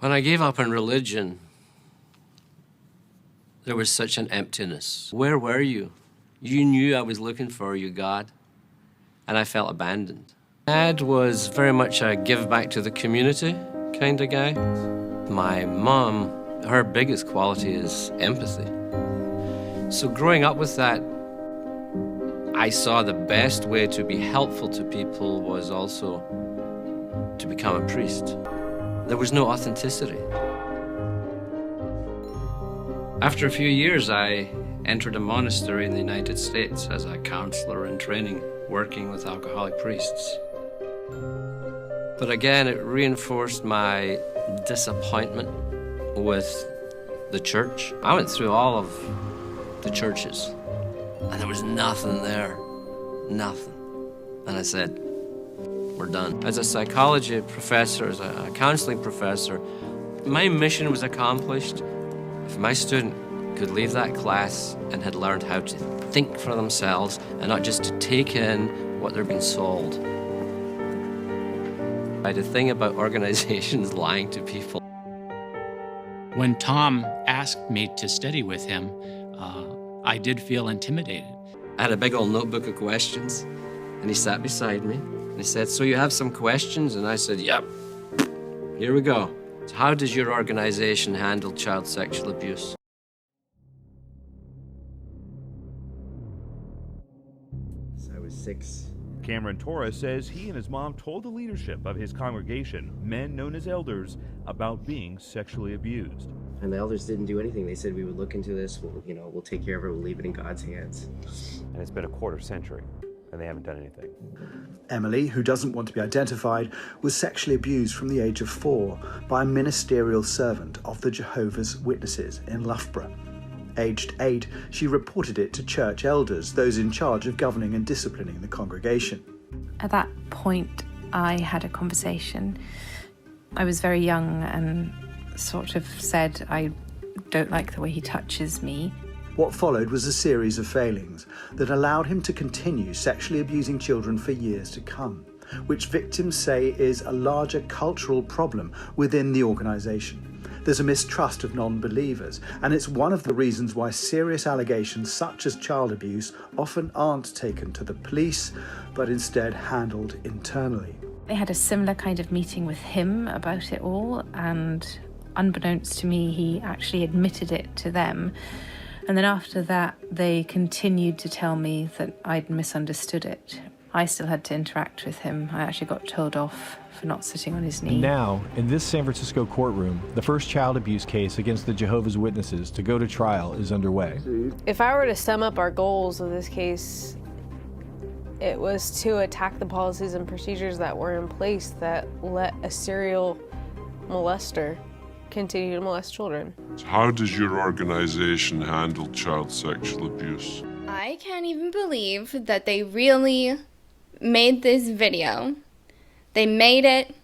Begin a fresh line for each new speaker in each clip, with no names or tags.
When I gave up on religion, there was such an emptiness. Where were you? You knew I was looking for you, God, and I felt abandoned. Dad was very much a give back to the community kind of guy. My mom, her biggest quality is empathy. So growing up with that, I saw the best way to be helpful to people was also to become a priest. There was no authenticity. After a few years, I entered a monastery in the United States as a counselor in training, working with alcoholic priests. But again, it reinforced my disappointment with the church. I went through all of the churches, and there was nothing there, nothing. And I said, we're done. As a psychology professor, as a counseling professor, my mission was accomplished if my student could leave that class and had learned how to think for themselves and not just to take in what they're being sold. I had a thing about organizations lying to people.
When Tom asked me to study with him, I did feel intimidated.
I had a big old notebook of questions, and he sat beside me, and he said, so you have some questions? And I said, yep, here we go. So how does your organization handle child sexual abuse?
So I was 6.
Cameron Torres says he and his mom told the leadership of his congregation, men known as elders, about being sexually abused.
And the elders didn't do anything. They said, we would look into this, we'll take care of it, we'll leave it in God's hands.
And it's been a quarter century, and they haven't done anything.
Emily, who doesn't want to be identified, was sexually abused from the age of 4 by a ministerial servant of the Jehovah's Witnesses in Loughborough. Aged 8, she reported it to church elders, those in charge of governing and disciplining the congregation.
At that point, I had a conversation. I was very young and sort of said, I don't like the way he touches me.
What followed was a series of failings that allowed him to continue sexually abusing children for years to come, which victims say is a larger cultural problem within the organisation. There's a mistrust of non-believers, and it's one of the reasons why serious allegations such as child abuse often aren't taken to the police, but instead handled internally.
They had a similar kind of meeting with him about it all, and unbeknownst to me, he actually admitted it to them. And then after that, they continued to tell me that I'd misunderstood it. I still had to interact with him. I actually got told off for not sitting on his knee.
Now, in this San Francisco courtroom, the first child abuse case against the Jehovah's Witnesses to go to trial is underway.
If I were to sum up our goals of this case, it was to attack the policies and procedures that were in place that let a serial molester continue to molest children.
How does your organization handle child sexual abuse?
I can't even believe that they really made this video. They made it,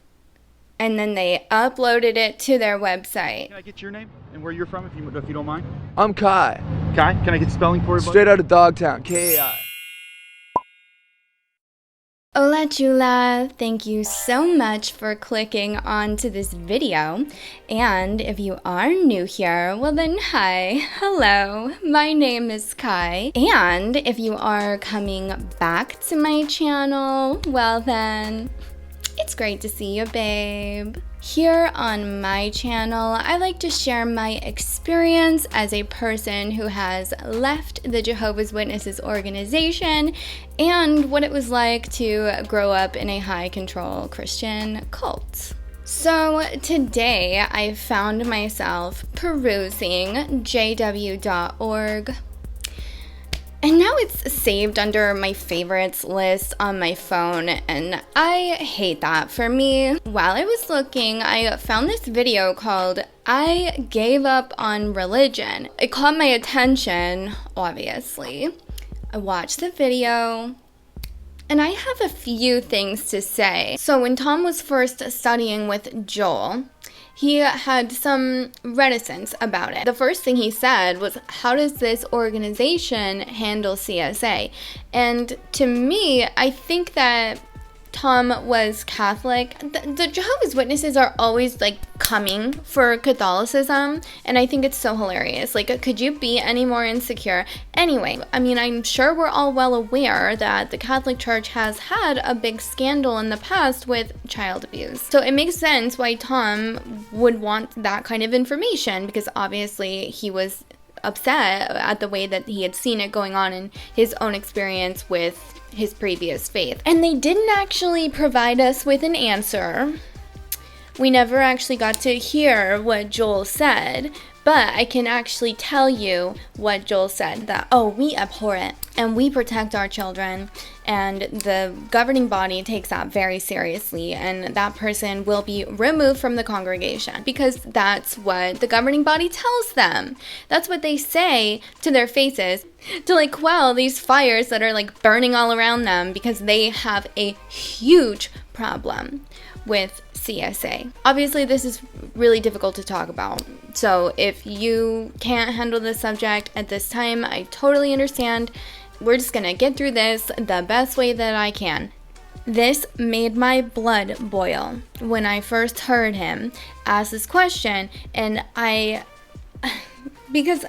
and then they uploaded it to their website.
Can I get your name and where you're from, if you don't mind?
I'm Kai.
Kai, can I get the spelling for you?
Straight out of Dogtown, K-A-I.
Hola Chula, thank you so much for clicking onto this video, and if you are new here, well then hi, hello, my name is Kai, and if you are coming back to my channel, well then, it's great to see you, babe. Here on my channel, I like to share my experience as a person who has left the Jehovah's Witnesses organization and what it was like to grow up in a high-control Christian cult. So today, I found myself perusing jw.org. And now it's saved under my favorites list on my phone, and I hate that. For me, while I was looking, I found this video called I Gave Up on Religion. It caught my attention, obviously. I watched the video, and I have a few things to say. So when Tom was first studying with Joel, he had some reticence about it. The first thing he said was, how does this organization handle CSA? And to me, I think that Tom was Catholic. The Jehovah's Witnesses are always like coming for Catholicism, and I think it's so hilarious. Like, could you be any more insecure? Anyway, I mean, I'm sure we're all well aware that the Catholic Church has had a big scandal in the past with child abuse. So it makes sense why Tom would want that kind of information, because obviously he was upset at the way that he had seen it going on in his own experience with his previous faith. And they didn't actually provide us with an answer. We never actually got to hear what Joel said, but I can actually tell you what Joel said, that, oh, we abhor it and we protect our children, and the governing body takes that very seriously, and that person will be removed from the congregation, because that's what the governing body tells them. That's what they say to their faces to like quell these fires that are like burning all around them, because they have a huge problem with CSA. Obviously, this is really difficult to talk about. So if you can't handle this subject at this time, I totally understand. We're just gonna get through this the best way that I can. This made my blood boil when I first heard him ask this question, and because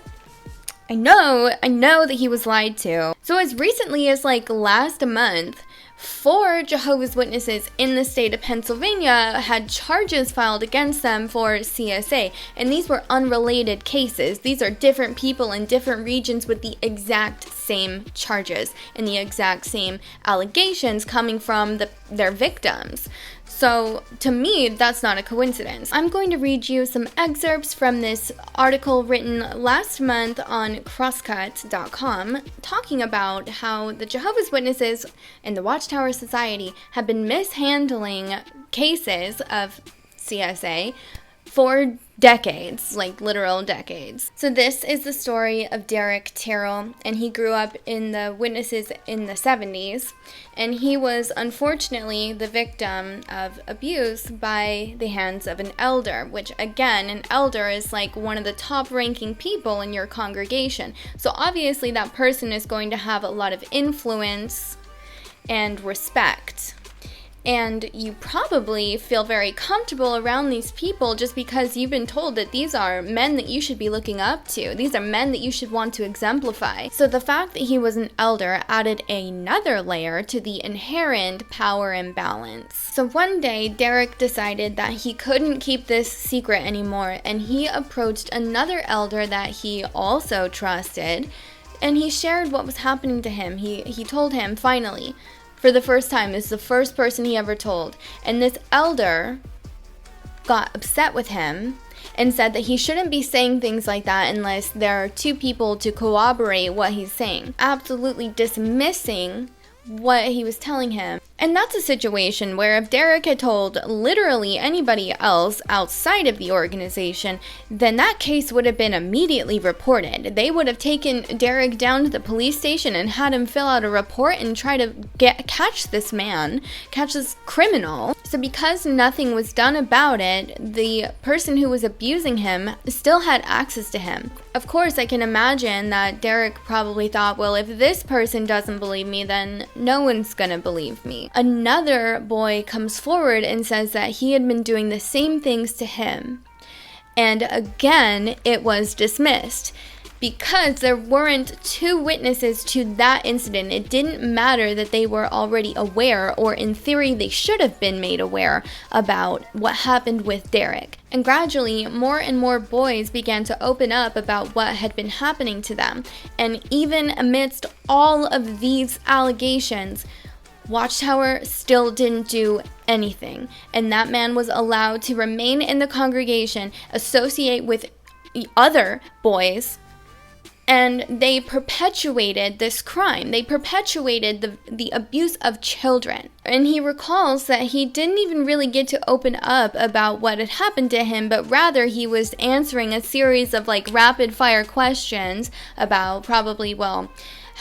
I know that he was lied to. So as recently as like last month, 4 Jehovah's Witnesses in the state of Pennsylvania had charges filed against them for CSA, and these were unrelated cases. These are different people in different regions with the exact same charges and the exact same allegations coming from their victims. So to me, that's not a coincidence. I'm going to read you some excerpts from this article written last month on crosscut.com, talking about how the Jehovah's Witnesses and the Watchtower Society have been mishandling cases of CSA for decades, like literal decades. So this is the story of Derek Terrell, and he grew up in the Witnesses in the 70s, and he was unfortunately the victim of abuse by the hands of an elder, which again, an elder is like one of the top ranking people in your congregation. So obviously that person is going to have a lot of influence and respect. And you probably feel very comfortable around these people just because you've been told that these are men that you should be looking up to. These are men that you should want to exemplify. So the fact that he was an elder added another layer to the inherent power imbalance. So one day, Derek decided that he couldn't keep this secret anymore, and he approached another elder that he also trusted, and he shared what was happening to him. He told him, finally, for the first time. This is the first person he ever told. And this elder got upset with him and said that he shouldn't be saying things like that unless there are 2 people to corroborate what he's saying. Absolutely dismissing what he was telling him. And that's a situation where if Derek had told literally anybody else outside of the organization, then that case would have been immediately reported. They would have taken Derek down to the police station and had him fill out a report and try to catch this man, catch this criminal. So because nothing was done about it, the person who was abusing him still had access to him. Of course, I can imagine that Derek probably thought, well, if this person doesn't believe me, then no one's gonna believe me. Another boy comes forward and says that he had been doing the same things to him. And again, it was dismissed because there weren't 2 witnesses to that incident. It didn't matter that they were already aware, or in theory, they should have been made aware about what happened with Derek. And gradually, more and more boys began to open up about what had been happening to them. And even amidst all of these allegations, Watchtower still didn't do anything. And that man was allowed to remain in the congregation, associate with other boys, and they perpetuated this crime. They perpetuated the abuse of children. And he recalls that he didn't even really get to open up about what had happened to him, but rather he was answering a series of like rapid fire questions about probably, well,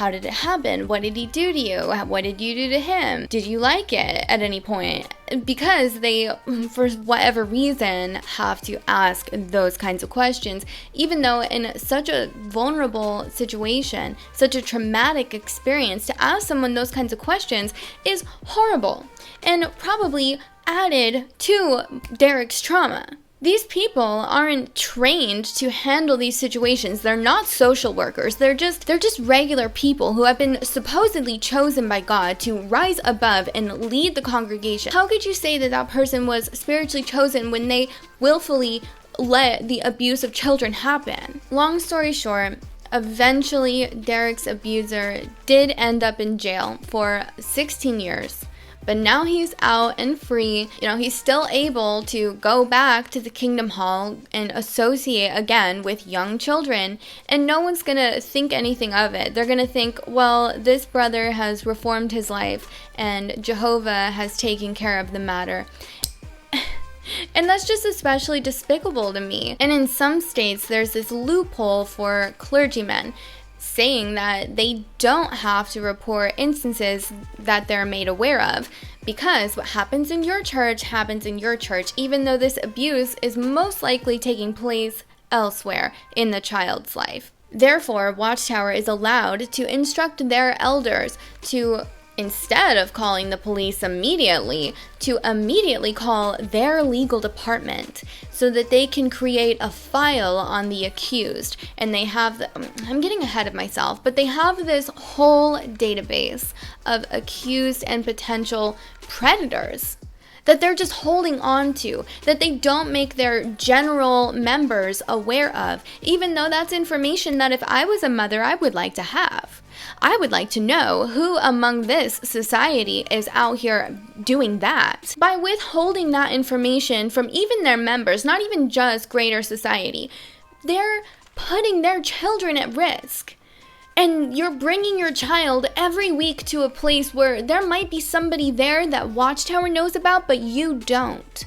How did it happen? What did he do to you? What did you do to him? Did you like it at any point? Because they, for whatever reason, have to ask those kinds of questions, even though in such a vulnerable situation, such a traumatic experience, to ask someone those kinds of questions is horrible and probably added to Derek's trauma. These people aren't trained to handle these situations. They're not social workers. They're just regular people who have been supposedly chosen by God to rise above and lead the congregation. How could you say that that person was spiritually chosen when they willfully let the abuse of children happen? Long story short, eventually Derek's abuser did end up in jail for 16 years. But now he's out and free. You know, he's still able to go back to the Kingdom Hall and associate again with young children, and no one's gonna think anything of it. They're gonna think, well, this brother has reformed his life and Jehovah has taken care of the matter. And that's just especially despicable to me. And in some states, there's this loophole for clergymen, saying that they don't have to report instances that they're made aware of, because what happens in your church happens in your church, even though this abuse is most likely taking place elsewhere in the child's life. Therefore, Watchtower is allowed to instruct their elders to, instead of calling the police immediately, to immediately call their legal department so that they can create a file on the accused. And they have, I'm getting ahead of myself, but they have this whole database of accused and potential predators that they're just holding on to, that they don't make their general members aware of, even though that's information that if I was a mother, I would like to have. I would like to know who among this society is out here doing that. By withholding that information from even their members, not even just greater society, they're putting their children at risk. And you're bringing your child every week to a place where there might be somebody there that Watchtower knows about, but you don't.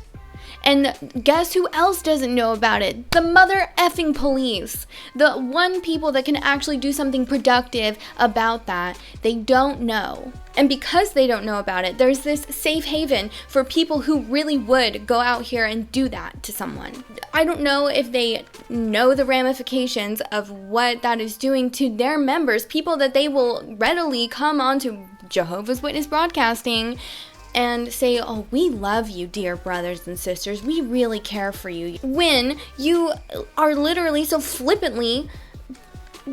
And guess who else doesn't know about it? The mother effing police. The one people that can actually do something productive about that, they don't know. And because they don't know about it, there's this safe haven for people who really would go out here and do that to someone. I don't know if they know the ramifications of what that is doing to their members, people that they will readily come onto Jehovah's Witness broadcasting and say, oh, we love you, dear brothers and sisters. We really care for you. When you are literally so flippantly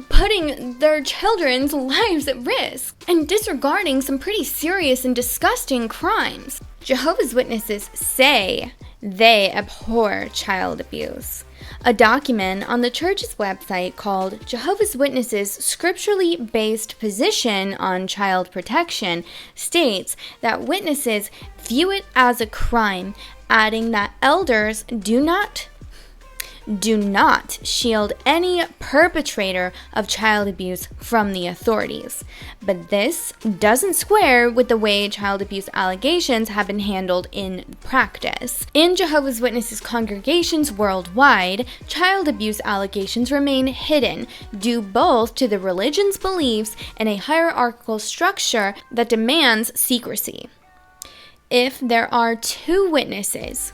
putting their children's lives at risk and disregarding some pretty serious and disgusting crimes. Jehovah's Witnesses say they abhor child abuse. A document on the church's website called Jehovah's Witnesses' Scripturally Based Position on Child Protection states that witnesses view it as a crime, adding that elders do not shield any perpetrator of child abuse from the authorities. But this doesn't square with the way child abuse allegations have been handled in practice. In Jehovah's Witnesses congregations worldwide, child abuse allegations remain hidden, due both to the religion's beliefs and a hierarchical structure that demands secrecy. If there are two witnesses,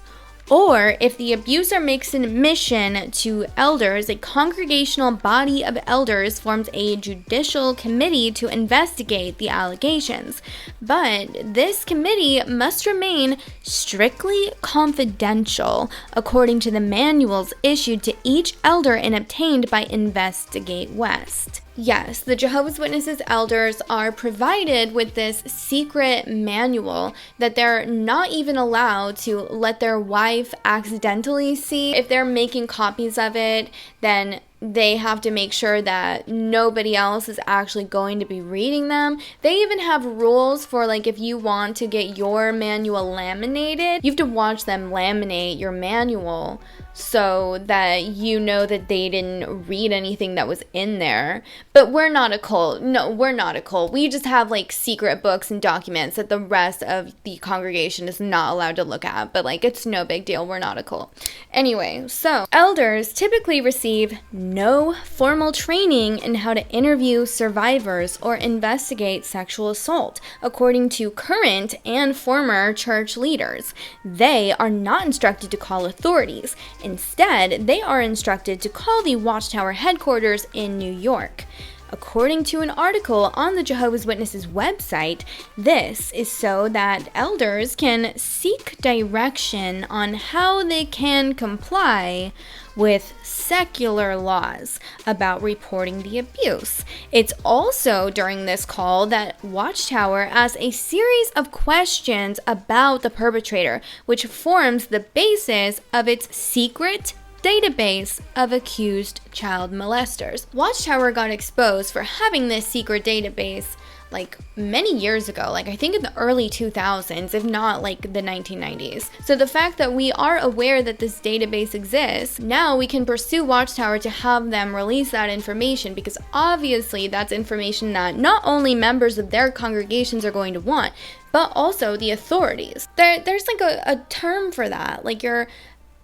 or if the abuser makes an admission to elders, a congregational body of elders forms a judicial committee to investigate the allegations. But this committee must remain strictly confidential, according to the manuals issued to each elder and obtained by Investigate West. Yes, the Jehovah's Witnesses elders are provided with this secret manual that they're not even allowed to let their wife accidentally see. If they're making copies of it, then they have to make sure that nobody else is actually going to be reading them. They even have rules for, like, if you want to get your manual laminated, you have to watch them laminate your manual so that you know that they didn't read anything that was in there. But we're not a cult. No, we're not a cult. We just have, like, secret books and documents that the rest of the congregation is not allowed to look at. But, like, it's no big deal. We're not a cult. Anyway, so elders typically receive no formal training in how to interview survivors or investigate sexual assault, according to current and former church leaders. They are not instructed to call authorities. Instead, they are instructed to call the Watchtower headquarters in New York. According to an article on the Jehovah's Witnesses website, this is so that elders can seek direction on how they can comply with secular laws about reporting the abuse. It's also during this call that Watchtower asks a series of questions about the perpetrator, which forms the basis of its secret database of accused child molesters. Watchtower got exposed for having this secret database like many years ago, like I think in the early 2000s, if not like the 1990s. So the fact that we are aware that this database exists, now we can pursue Watchtower to have them release that information, because obviously that's information that not only members of their congregations are going to want, but also the authorities. There's like a term for that, like you're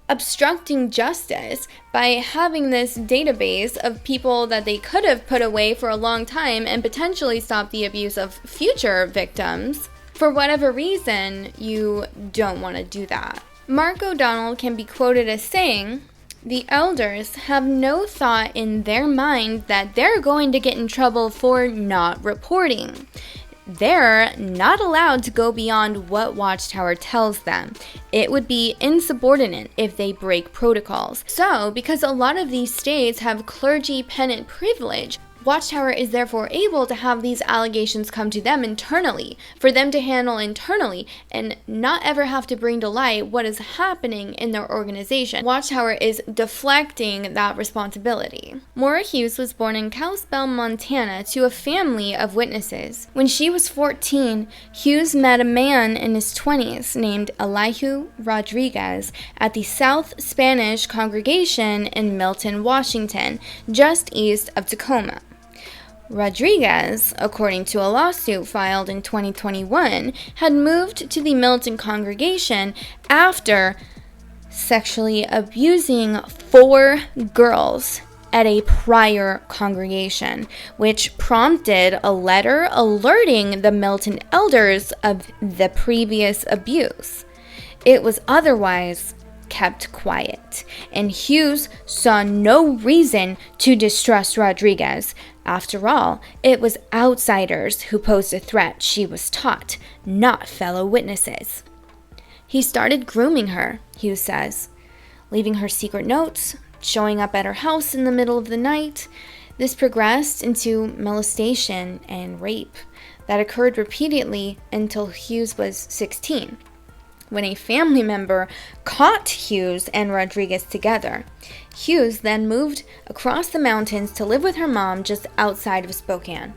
obstructing justice by having this database of people that they could have put away for a long time and potentially stop the abuse of future victims. For whatever reason, you don't want to do that. Mark O'Donnell can be quoted as saying, "The elders have no thought in their mind that they're going to get in trouble for not reporting. They're not allowed to go beyond what Watchtower tells them. It would be insubordinate if they break protocols." So, because a lot of these states have clergy penitent privilege, Watchtower is therefore able to have these allegations come to them internally, for them to handle internally, and not ever have to bring to light what is happening in their organization. Watchtower is deflecting that responsibility. Maura Hughes was born in Kalispell, Montana, to a family of witnesses. When she was 14, Hughes met a man in his 20s named Elihu Rodriguez at the South Spanish congregation in Milton, Washington, just east of Tacoma. Rodriguez, according to a lawsuit filed in 2021, had moved to the Milton congregation after sexually abusing 4 girls at a prior congregation, which prompted a letter alerting the Milton elders of the previous abuse. It was otherwise kept quiet, and Hughes saw no reason to distrust Rodriguez. After all, it was outsiders who posed a threat, she was taught, not fellow witnesses. He started grooming her, Hughes says, leaving her secret notes, showing up at her house in the middle of the night. This progressed into molestation and rape that occurred repeatedly until Hughes was 16. When a family member caught Hughes and Rodriguez together. Hughes then moved across the mountains to live with her mom just outside of Spokane.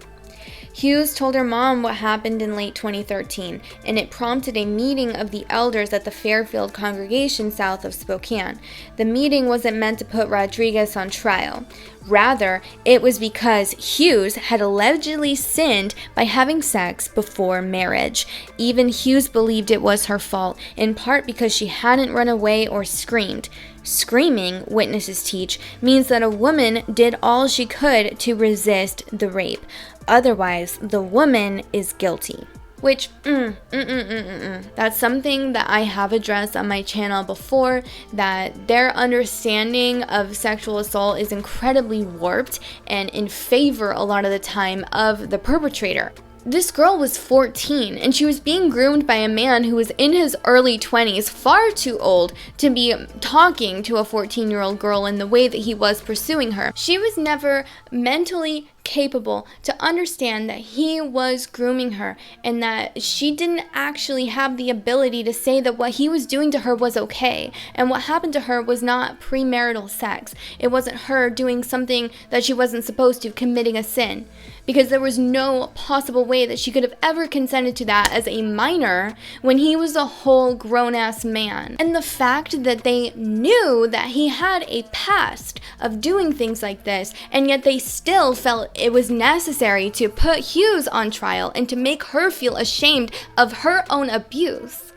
Hughes told her mom what happened in late 2013, and it prompted a meeting of the elders at the Fairfield congregation south of Spokane. The meeting wasn't meant to put Rodriguez on trial. Rather, it was because Hughes had allegedly sinned by having sex before marriage. Even Hughes believed it was her fault, in part because she hadn't run away or screamed. Screaming, witnesses teach, means that a woman did all she could to resist the rape. Otherwise, the woman is guilty. Which, that's something that I have addressed on my channel before, that their understanding of sexual assault is incredibly warped and in favor a lot of the time of the perpetrator. This girl was 14, and she was being groomed by a man who was in his early 20s, far too old to be talking to a 14-year-old girl in the way that he was pursuing her. She was never mentally capable to understand that he was grooming her, and that she didn't actually have the ability to say that what he was doing to her was okay, and what happened to her was not premarital sex. It wasn't her doing something that she wasn't supposed to, committing a sin, because there was no possible way that she could have ever consented to that as a minor when he was a whole grown-ass man. And the fact that they knew that he had a past of doing things like this, and yet they still felt it was necessary to put Hughes on trial and to make her feel ashamed of her own abuse.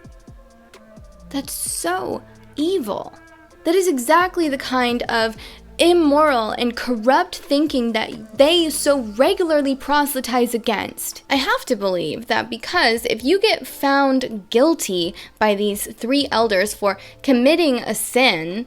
That's so evil. That is exactly the kind of immoral and corrupt thinking that they so regularly proselytize against. I have to believe that because if you get found guilty by these 3 elders for committing a sin,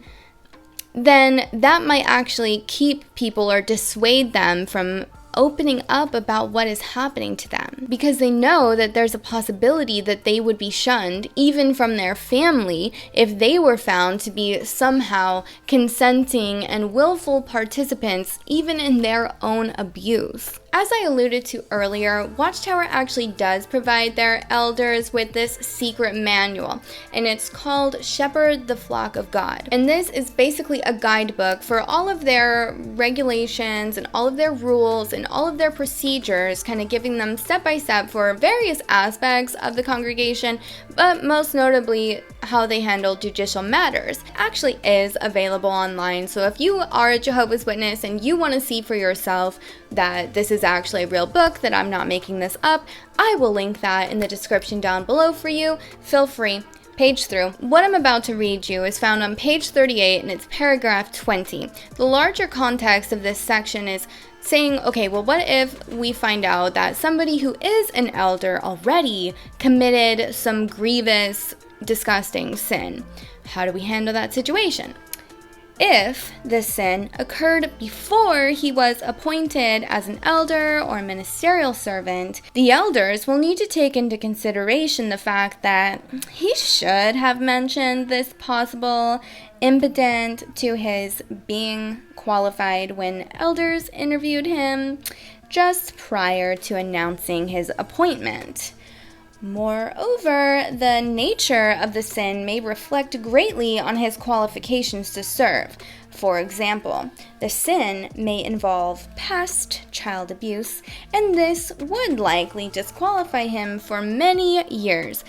then that might actually keep people or dissuade them from opening up about what is happening to them, because they know that there's a possibility that they would be shunned even from their family if they were found to be somehow consenting and willful participants even in their own abuse. As I alluded to earlier, Watchtower actually does provide their elders with this secret manual, and it's called Shepherd the Flock of God. And this is basically a guidebook for all of their regulations and all of their rules and all of their procedures, kind of giving them step by step for various aspects of the congregation, but most notably how they handle judicial matters. Actually is available online, so if you are a Jehovah's Witness and you want to see for yourself that this is actually a real book, that I'm not making this up, I will link that in the description down below for you. Feel free, page through. What I'm about to read you is found on page 38 and it's paragraph 20. The larger context of this section is saying, okay, well, what if we find out that somebody who is an elder already committed some grievous, disgusting sin? How do we handle that situation? If the sin occurred before he was appointed as an elder or ministerial servant, the elders will need to take into consideration the fact that he should have mentioned this possible impediment to his being qualified when elders interviewed him just prior to announcing his appointment. Moreover, the nature of the sin may reflect greatly on his qualifications to serve. For example, the sin may involve past child abuse, and this would likely disqualify him for many years,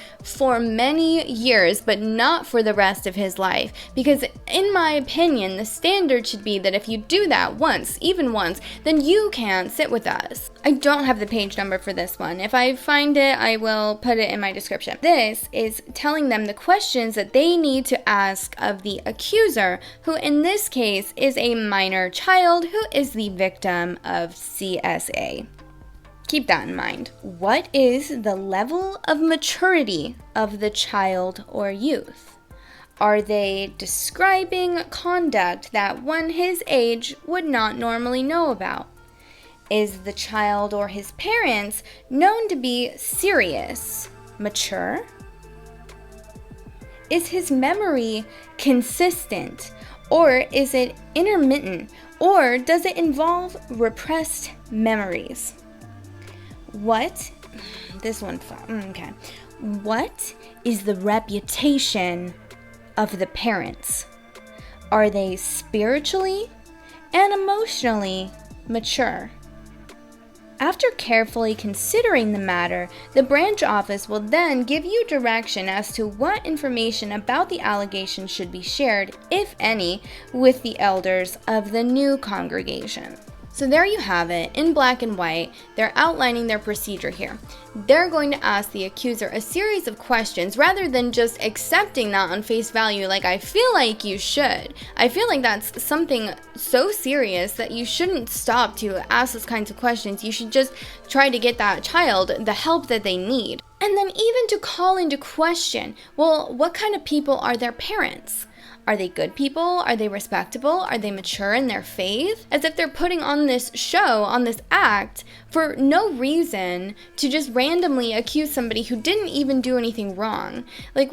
but not for the rest of his life. Because in my opinion, the standard should be that if you do that once, even once, then you can't sit with us. I don't have the page number for this one. If I find it, I will put it in my description. This is telling them the questions that they need to ask of the accuser, who in this case is a minor child who is the victim of CSA. Keep that in mind. What is the level of maturity of the child or youth? Are they describing conduct that one his age would not normally know about? Is the child or his parents known to be serious, mature? Is his memory consistent, or is it intermittent, or does it involve repressed memories? What is the reputation of the parents? Are they spiritually and emotionally mature? After carefully considering the matter, the branch office will then give you direction as to what information about the allegation should be shared, if any, with the elders of the new congregation. So there you have it, in black and white. They're outlining their procedure here. They're going to ask the accuser a series of questions rather than just accepting that on face value like I feel like you should. I feel like that's something so serious that you shouldn't stop to ask those kinds of questions. You should just try to get that child the help that they need. And then even to call into question, well, what kind of people are their parents? Are they good people? Are they respectable? Are they mature in their faith? As if they're putting on this show, on this act, for no reason to just randomly accuse somebody who didn't even do anything wrong. Like,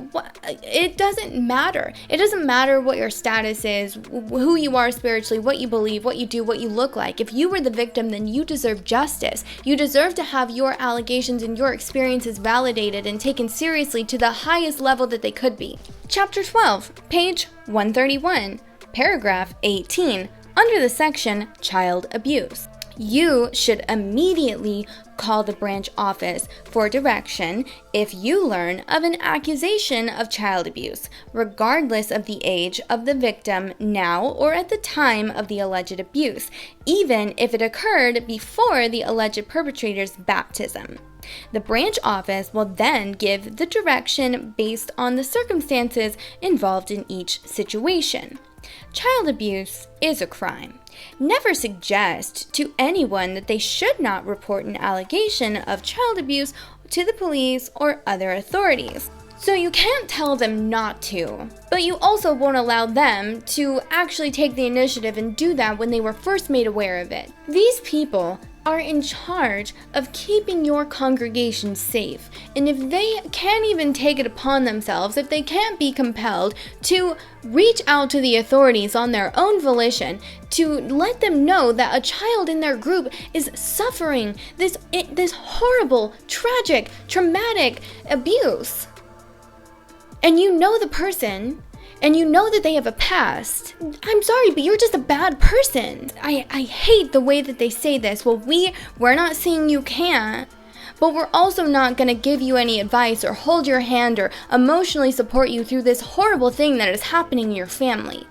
it doesn't matter. It doesn't matter what your status is, who you are spiritually, what you believe, what you do, what you look like. If you were the victim, then you deserve justice. You deserve to have your allegations and your experiences validated and taken seriously to the highest level that they could be. Chapter 12, page 131, paragraph 18, under the section Child Abuse. You should immediately call the branch office for direction if you learn of an accusation of child abuse, regardless of the age of the victim now or at the time of the alleged abuse, even if it occurred before the alleged perpetrator's baptism. The branch office will then give the direction based on the circumstances involved in each situation. child abuse is a crime. Never suggest to anyone that they should not report an allegation of child abuse to the police or other authorities. So you can't tell them not to, but you also won't allow them to actually take the initiative and do that when they were first made aware of it. These people are in charge of keeping your congregation safe, and if they can't even take it upon themselves, if they can't be compelled to reach out to the authorities on their own volition to let them know that a child in their group is suffering this horrible, tragic, traumatic abuse, and you know the person, and you know that they have a past, I'm sorry, but you're just a bad person. I hate the way that they say this. Well, we're not saying you can't, but we're also not going to give you any advice or hold your hand or emotionally support you through this horrible thing that is happening in your family.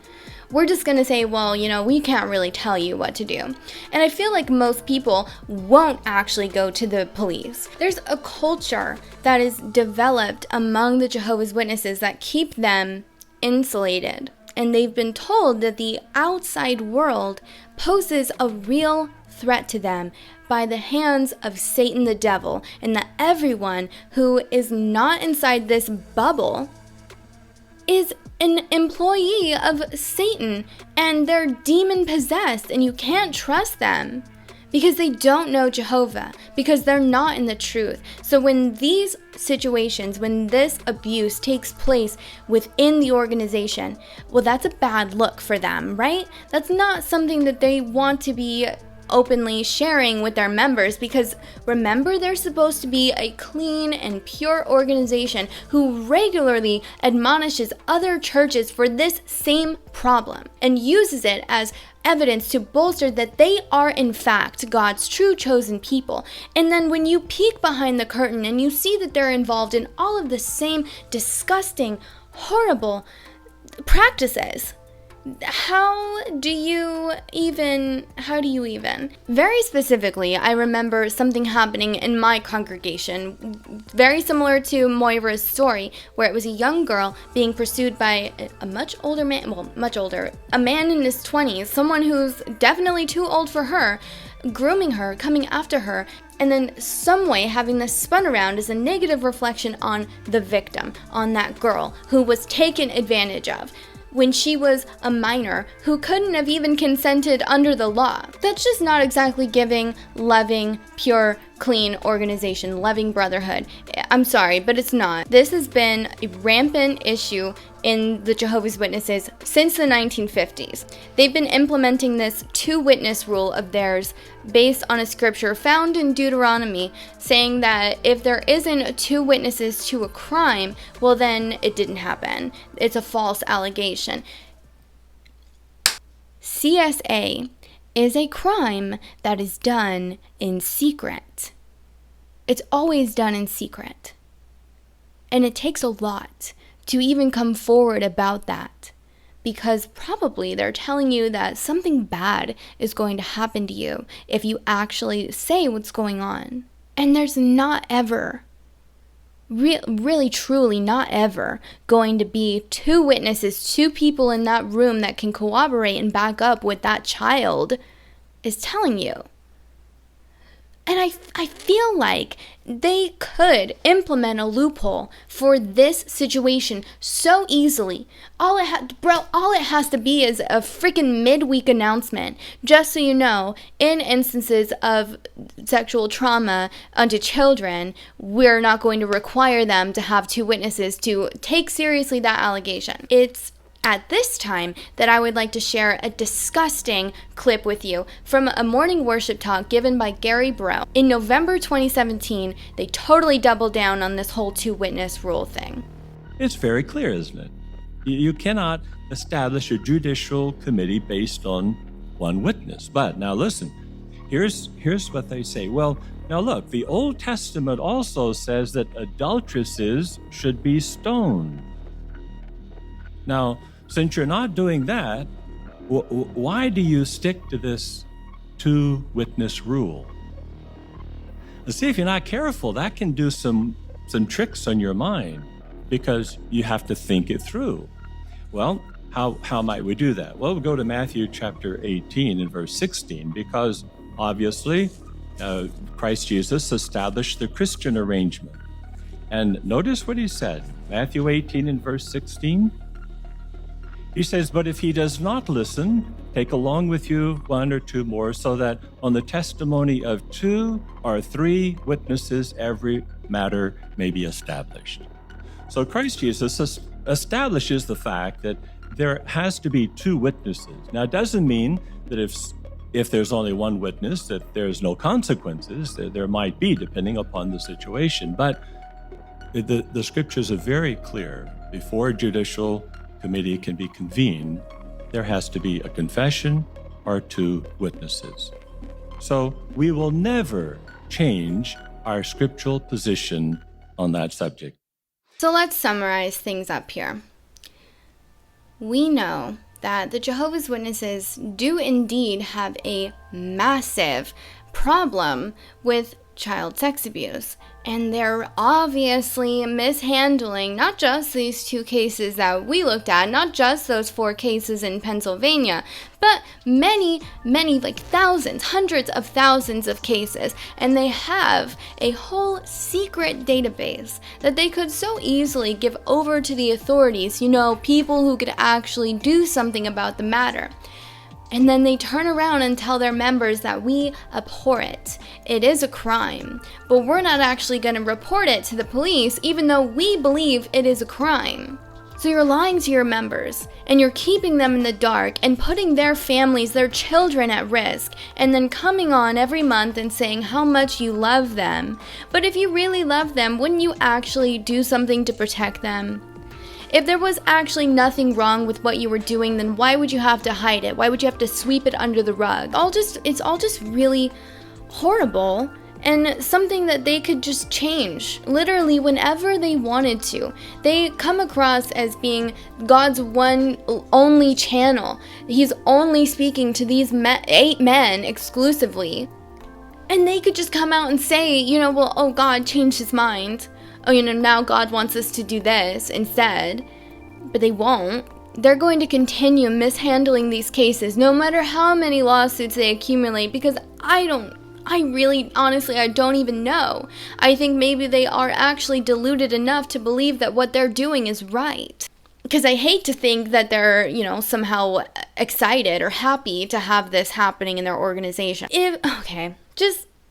We're just going to say, well, we can't really tell you what to do. And I feel like most people won't actually go to the police. There's a culture that is developed among the Jehovah's Witnesses that keep them insulated. And they've been told that the outside world poses a real threat to them by the hands of Satan the devil, and that everyone who is not inside this bubble is an employee of Satan, and they're demon possessed, and you can't trust them because they don't know Jehovah, because they're not in the truth. So when these situations, when this abuse takes place within the organization, well, that's a bad look for them, right? That's not something that they want to be openly sharing with their members, because remember, they're supposed to be a clean and pure organization who regularly admonishes other churches for this same problem and uses it as evidence to bolster that they are in fact God's true chosen people. And then when you peek behind the curtain and you see that they're involved in all of the same disgusting, horrible practices, how do you even? Very specifically, I remember something happening in my congregation, very similar to Moira's story, where it was a young girl being pursued by a much older man, a man in his 20s, someone who's definitely too old for her, grooming her, coming after her, and then some way having this spun around as a negative reflection on the victim, on that girl who was taken advantage of when she was a minor who couldn't have even consented under the law. That's just not exactly giving loving, pure, clean organization, loving brotherhood. I'm sorry, but it's not. This has been a rampant issue in the Jehovah's Witnesses since the 1950s. They've been implementing this two-witness rule of theirs based on a scripture found in Deuteronomy saying that if there isn't two witnesses to a crime, well then it didn't happen. It's a false allegation. CSA is a crime that is done in secret. It's always done in secret. And it takes a lot to even come forward about that, because probably they're telling you that something bad is going to happen to you if you actually say what's going on. And there's not ever, really truly not ever, going to be two witnesses, two people in that room that can corroborate and back up what that child is telling you. And I feel like they could implement a loophole for this situation so easily. All it has to be is a freaking midweek announcement, just so you know, in instances of sexual trauma unto children, we're not going to require them to have two witnesses to take seriously that allegation. It's at this time that I would like to share a disgusting clip with you from a morning worship talk given by 𝗟𝗏𝗄. In November 2017, they totally doubled down on this whole two-witness rule thing.
It's very clear, isn't it? You cannot establish a judicial committee based on one witness. But now listen, here's what they say. Well, now look, the Old Testament also says that adulteresses should be stoned. Now, since you're not doing that, why do you stick to this two-witness rule? And see, if you're not careful, that can do some tricks on your mind, because you have to think it through. Well, How might we do that? Well, we'll go to Matthew chapter 18 and verse 16, because obviously Christ Jesus established the Christian arrangement. And notice what he said, Matthew 18 and verse 16. He says, "But if he does not listen, take along with you one or two more, so that on the testimony of 2 or 3 witnesses every matter may be established." So Christ Jesus establishes the fact that there has to be 2 witnesses. Now, it doesn't mean that if there's only 1 witness, that there's no consequences. There might be, depending upon the situation. But the scriptures are very clear. Before a judicial committee can be convened, there has to be a confession or 2 witnesses. So we will never change our scriptural position on that subject.
So let's summarize things up here. We know that the Jehovah's Witnesses do indeed have a massive problem with child sex abuse, and they're obviously mishandling not just these 2 cases that we looked at, not just those 4 cases in Pennsylvania, but many, like thousands, hundreds of thousands of cases. And they have a whole secret database that they could so easily give over to the authorities, people who could actually do something about the matter. And then they turn around and tell their members that we abhor it. It is a crime, but we're not actually going to report it to the police, even though we believe it is a crime. So you're lying to your members, and you're keeping them in the dark and putting their families, their children at risk, and then coming on every month and saying how much you love them. But if you really love them, wouldn't you actually do something to protect them? If there was actually nothing wrong with what you were doing, then why would you have to hide it? Why would you have to sweep it under the rug? It's all just really horrible, and something that they could just change literally whenever they wanted to. They come across as being God's one only channel. He's only speaking to these 8 men exclusively. And they could just come out and say, oh, God changed his mind. Oh, now God wants us to do this instead. But they won't. They're going to continue mishandling these cases, no matter how many lawsuits they accumulate, because I don't even know. I think maybe they are actually deluded enough to believe that what they're doing is right. Because I hate to think that they're, somehow excited or happy to have this happening in their organization.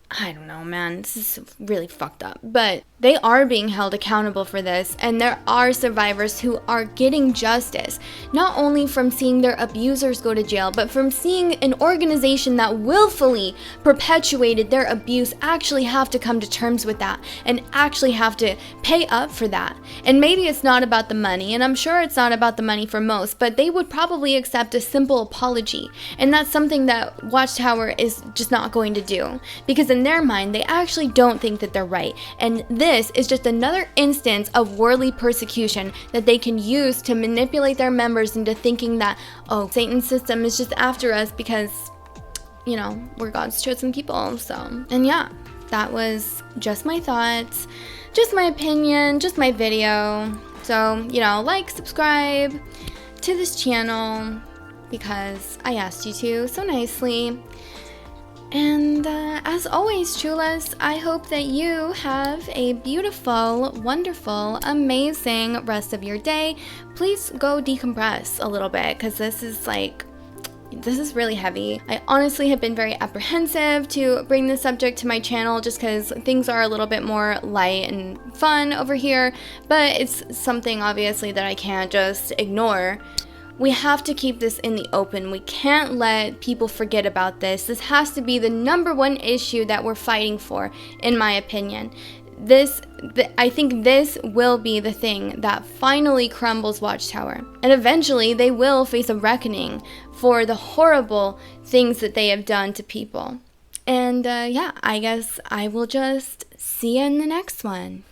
I don't know, man, this is really fucked up. But they are being held accountable for this, and there are survivors who are getting justice, not only from seeing their abusers go to jail, but from seeing an organization that willfully perpetuated their abuse actually have to come to terms with that and actually have to pay up for that. And maybe it's not about the money, and I'm sure it's not about the money for most, but they would probably accept a simple apology. And that's something that Watchtower is just not going to do, because in their mind, they actually don't think that they're right. And this is just another instance of worldly persecution that they can use to manipulate their members into thinking that, oh, Satan's system is just after us because, we're God's chosen people. So, and yeah, that was just my thoughts, just my opinion, just my video. So, like, subscribe to this channel because I asked you to so nicely. And as always, Chulas, I hope that you have a beautiful, wonderful, amazing rest of your day. Please go decompress a little bit, because this is really heavy. I honestly have been very apprehensive to bring this subject to my channel just because things are a little bit more light and fun over here, but it's something obviously that I can't just ignore. We have to keep this in the open. We can't let people forget about this. This has to be the #1 issue that we're fighting for, in my opinion. I think this will be the thing that finally crumbles Watchtower. And eventually they will face a reckoning for the horrible things that they have done to people. And yeah, I guess I will just see you in the next one.